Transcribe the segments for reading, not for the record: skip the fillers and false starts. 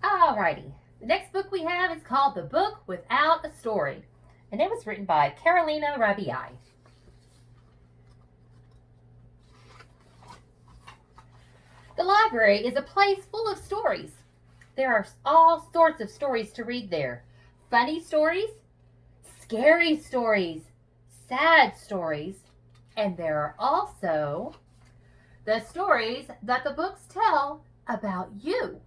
Alrighty. The next book we have is called The Book Without a Story, and it was written by Carolina Rabiai. The library is a place full of stories. There are all sorts of stories to read there. Funny stories, scary stories, sad stories, and there are also the stories that the books tell about you.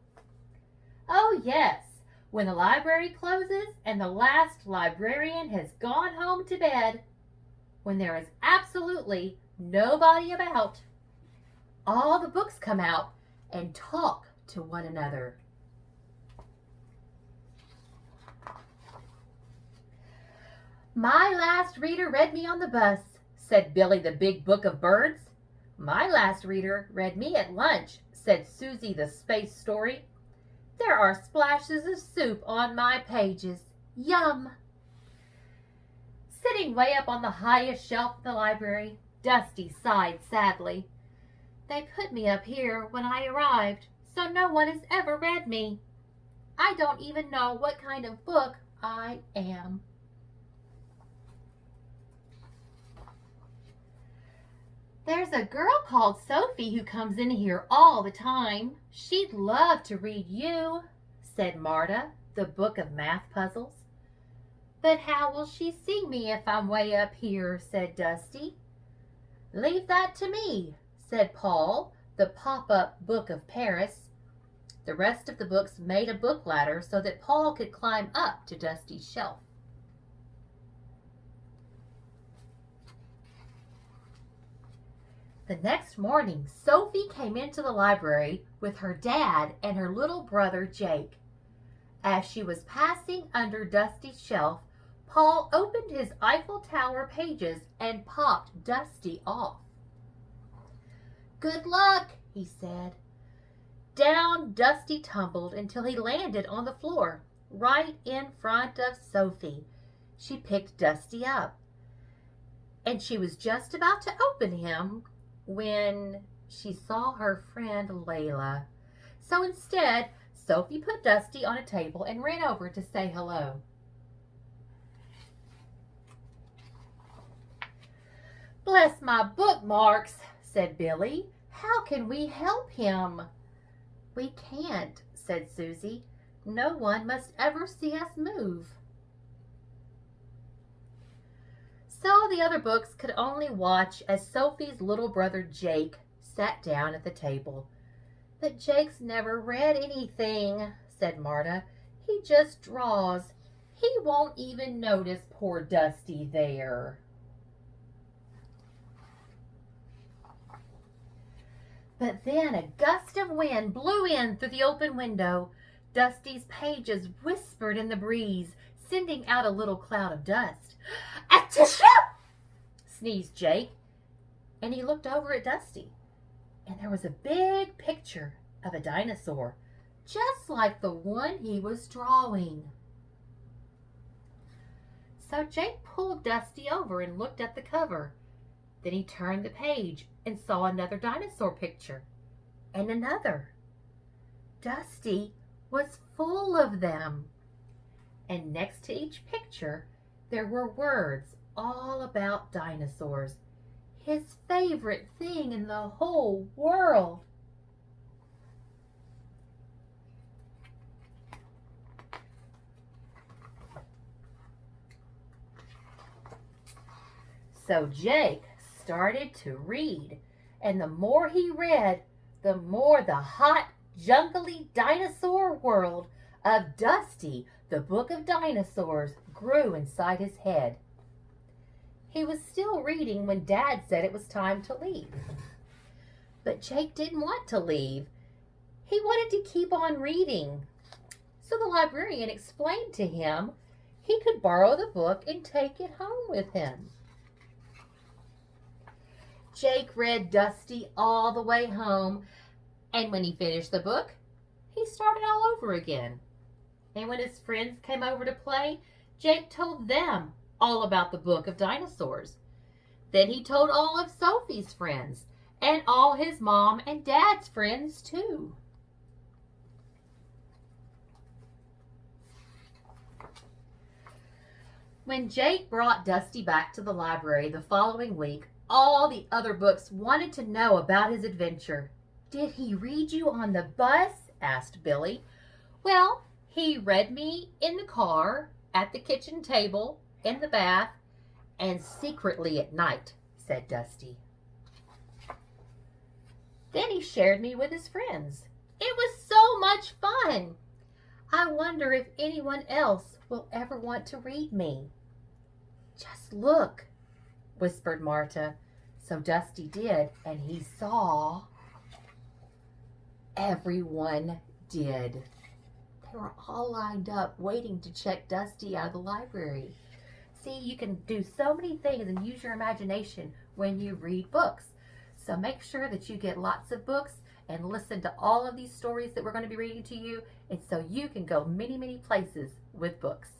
Oh, yes, when the library closes and the last librarian has gone home to bed, when there is absolutely nobody about, all the books come out and talk to one another. My last reader read me on the bus, said Billy the Big Book of Birds. My last reader read me at lunch, said Susie the Space Story. There are splashes of soup on my pages. Yum! Sitting way up on the highest shelf in the library, Dusty sighed sadly. They put me up here when I arrived, so no one has ever read me. I don't even know what kind of book I am. There's a girl called Sophie who comes in here all the time. She'd love to read you, said Marta, the book of math puzzles. But how will she see me if I'm way up here, said Dusty. Leave that to me, said Paul, the pop-up book of Paris. The rest of the books made a book ladder so that Paul could climb up to Dusty's shelf. The next morning, Sophie came into the library with her dad and her little brother Jake. As she was passing under Dusty's shelf, Paul opened his Eiffel Tower pages and popped Dusty off. Good luck, he said. Down Dusty tumbled until he landed on the floor, right in front of Sophie. She picked Dusty up, and she was just about to open him when she saw her friend Layla. So instead, Sophie put Dusty on a table and ran over to say hello. Bless my bookmarks, said Billy. How can we help him? We can't, said Susie. No one must ever see us move. So the other books could only watch as Sophie's little brother Jake sat down at the table. But Jake's never read anything, said Marta. He just draws. He won't even notice poor Dusty there. But then a gust of wind blew in through the open window. Dusty's pages whispered in the breeze, sending out a little cloud of dust. Achoo! Sneezed Jake, and he looked over at Dusty, and there was a big picture of a dinosaur, just like the one he was drawing. So Jake pulled Dusty over and looked at the cover. Then he turned the page and saw another dinosaur picture, and another. Dusty was full of them. And next to each picture, there were words all about dinosaurs, his favorite thing in the whole world. So Jake started to read, and the more he read, the more the hot, jungly dinosaur world of Dusty, the Book of Dinosaurs, grew inside his head. He was still reading when Dad said it was time to leave. But Jake didn't want to leave. He wanted to keep on reading. So the librarian explained to him he could borrow the book and take it home with him. Jake read Dusty all the way home, and when he finished the book, he started all over again. And when his friends came over to play, Jake told them all about the Book of Dinosaurs. Then he told all of Sophie's friends, and all his mom and dad's friends too. When Jake brought Dusty back to the library the following week, all the other books wanted to know about his adventure. "Did he read you on the bus?" asked Billy. "Well, he read me in the car, at the kitchen table, in the bath, and secretly at night," said Dusty. "Then he shared me with his friends. It was so much fun. I wonder if anyone else will ever want to read me." "Just look," whispered Marta. So Dusty did, and he saw. Everyone did. They were all lined up waiting to check Dusty out of the library. See, you can do so many things and use your imagination when you read books. So make sure that you get lots of books and listen to all of these stories that we're going to be reading to you, and so you can go many, many places with books.